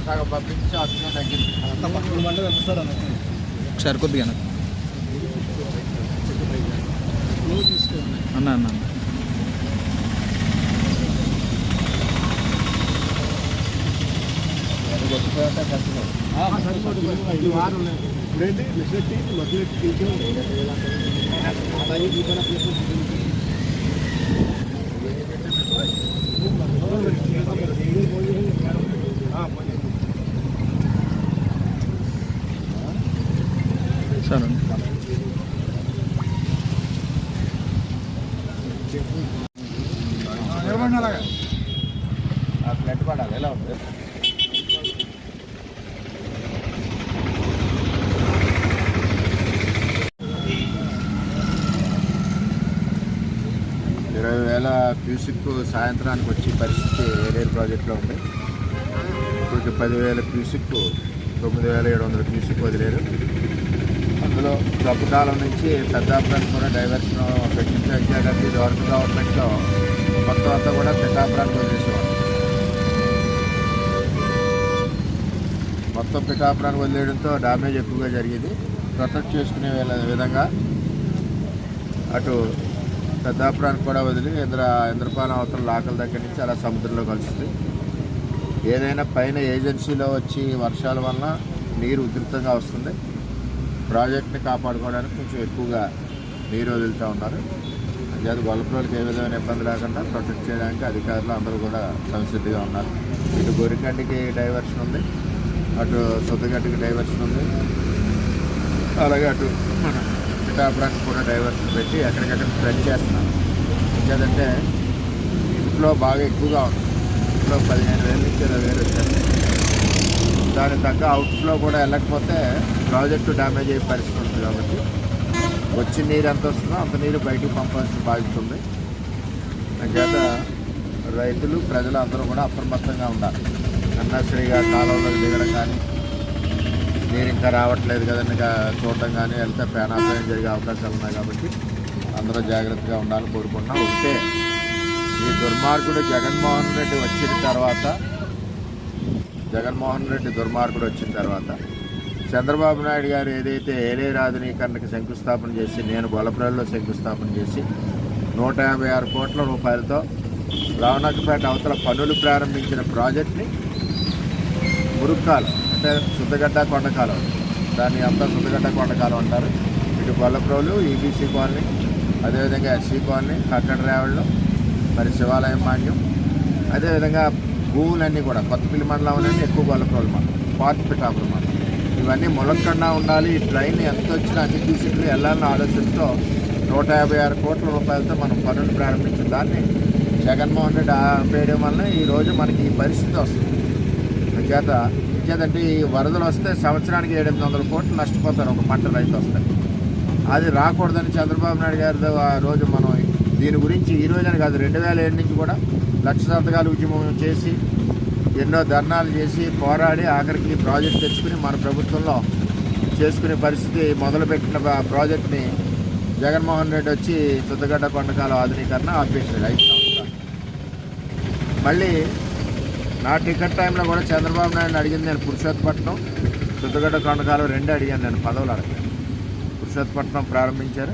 సగం పంపించి అట్లనే తగ్గింది. ఒకసారి కొద్దిగా అన్న అన్న సరే ఫ్లడ్ పడాలి ఎలా ఉంది? క్యూసిక్ సాయంత్రానికి వచ్చే పరిస్థితి ఏలేరు ప్రాజెక్టులో ఉంది. ఇప్పుడు 10,000 క్యూసిక్ 9,700 క్యూసిక్ వదిలేరు. అందులో గబ్బకాలం నుంచి పెద్దాపురానికి కూడా డైవర్షన్ పెట్టించాడంటే ఇది వరకు గవర్నమెంట్లో మొత్తం అంతా కూడా పిఠాపురానికి వదిలేసేవారు. మొత్తం పిఠాపురానికి వదిలేయడంతో డ్యామేజ్ ఎక్కువగా జరిగేది. ప్రొటెక్ట్ చేసుకునే విధంగా అటు పెద్దాపురానికి కూడా వదిలి ఇంద్రపాలెం అవతల లాకల దగ్గర నుంచి అలా సముద్రంలో కలుస్తుంది. ఏదైనా పైన ఏజెన్సీలో వచ్చి వర్షాల వలన నీరు ఉధృతంగా వస్తుంది. ప్రాజెక్ట్ని కాపాడుకోవడానికి కొంచెం ఎక్కువగా నీరు వదులుతూ ఉన్నారు. అంచేది గొల్లపురోళ్ళకి ఏ విధమైన ఇబ్బంది లేకుండా ప్రొటెక్ట్ చేయడానికి అధికారులు అందరూ కూడా సంసిద్ధిగా ఉన్నారు. ఇటు గొరికండికి డైవర్షన్ ఉంది, అటు సొద్దుగడ్డకి డైవర్షన్ ఉంది, అలాగే అటు మన పిఠాపురానికి కూడా డైవర్షన్ పెట్టి ఎక్కడికక్కడ స్ప్రెడ్ చేస్తున్నారు. ఇంకేదంటే ఇంట్లో బాగా ఎక్కువగా ఉంది. ఇంట్లో 15,000 నుంచి 20,000 వచ్చేస్తాయి. దానికి తగ్గ అవుట్ఫ్లో కూడా వెళ్ళకపోతే ప్రాజెక్టు డ్యామేజ్ అయ్యే పరిస్థితి ఉంటుంది. కాబట్టి వచ్చిన నీరు ఎంత వస్తుందో అంత నీరు బయటకు పంపాల్సిన బాధ్యత ఉంది. అంచేత రైతులు ప్రజలు అందరూ కూడా అప్రమత్తంగా ఉండాలి. అన్నశ్రీగా కాలంలో దిగడం కానీ, నీరు ఇంకా రావట్లేదు కదండి చూడటం కానీ వెళ్తే ప్రాణాపాయం జరిగే అవకాశాలు ఉన్నాయి. కాబట్టి అందరూ జాగ్రత్తగా ఉండాలని కోరుకుంటున్నాం. ఒకటే, ఈ దుర్మార్గుడు జగన్మోహన్ రెడ్డి వచ్చిన తర్వాత చంద్రబాబు నాయుడు గారు ఏదైతే ఏలేరు ఆధునీకరణకి శంకుస్థాపన చేసి, నేను గొల్లపురంలో శంకుస్థాపన చేసి 156 కోట్ల రూపాయలతో రావణకపేట అవతల పనులు ప్రారంభించిన ప్రాజెక్ట్ని మురుక్కాలు అంటే శుద్ధగడ్డ కొండకాలం, దాన్ని అంతా శుద్ధగడ్డ కొండకాలం అంటారు. ఇటు గొల్లపురోలు, ఈబీసీ కాలనీ, అదేవిధంగా ఎస్సీ కాలనీ, కట్టడ రేవళ్ళు, మరి శివాలయం మాన్యం, అదేవిధంగా భూములన్నీ కూడా కొత్తపల్లి మండలం అనేది ఎక్కువ గొల్లపురోలు మండలం, పార్క్ పిఠాపురం మండలం, ఇవన్నీ ములక్కండా ఉండాలి. ఈ ట్రైన్ ఎంత వచ్చినా అన్ని తీసుకుని వెళ్ళాలని ఆలోచనతో 156 కోట్ల రూపాయలతో మనం పనులు ప్రారంభించిన దాన్ని జగన్మోహన్ రెడ్డి ఆపేయడం వల్ల ఈరోజు మనకి ఈ పరిస్థితి వస్తుంది. ఇంకేదంటే ఈ వరదలు వస్తే సంవత్సరానికి 700 కోట్లు నష్టపోతారు ఒక పంట రైతు వస్తాయి. అది రాకూడదని చంద్రబాబు నాయుడు గారి ఆ రోజు మనం దీని గురించి ఈ రోజుని కాదు 2007 నుంచి కూడా 1,00,000 సంతకాలు ఉద్యమం చేసి ఎన్నో ధర్నాలు చేసి పోరాడి ఆఖరికి ప్రాజెక్ట్ తెచ్చుకుని మన ప్రభుత్వంలో చేసుకునే పరిస్థితి మొదలుపెట్టిన ప్రాజెక్ట్ని జగన్మోహన్ రెడ్డి వచ్చి శుద్ధగడ్డ కొండకాలం ఆధునీకరణ ఆపేసాడు 5 సంవత్సరాలు. మళ్ళీ నా టికెట్ టైంలో కూడా చంద్రబాబు నాయుడు అడిగింది నేను పురుషోత్తపట్నం శుద్ధగడ్డ కొండకాలు 2 అడిగాను, నేను పదవులు అడగాను. పురుషోత్తపట్నం ప్రారంభించారు.